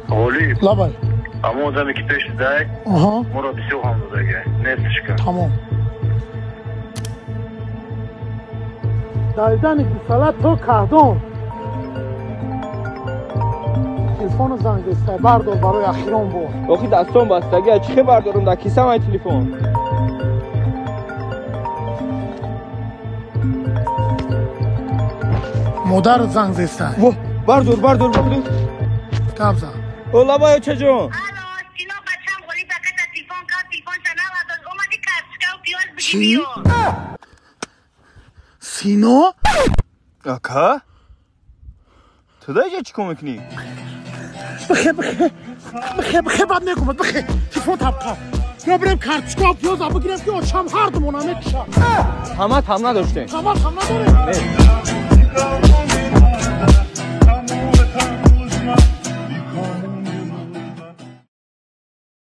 اولی لابای اما آدمی که پیش دای مرا بسیار هم داده نفسش کن تمام دایدن گیسالت تو کهدون تلفن زنگ بسته بردار برای اخیران بود آخی دستان بستگی چه بردارم در کیسه من تلفن مادر زنگ زسته بردار کتاب زن اولا باید چه جون چی؟ سینو؟ اکا؟ تو دایی چی کن میکنی؟ بخیر بد نگمت بخیر تلفن تبقه یا بریم کارتشکا پیازا بگیرم که آچم هر دمونه میکشم همه هم نداشته همه نداره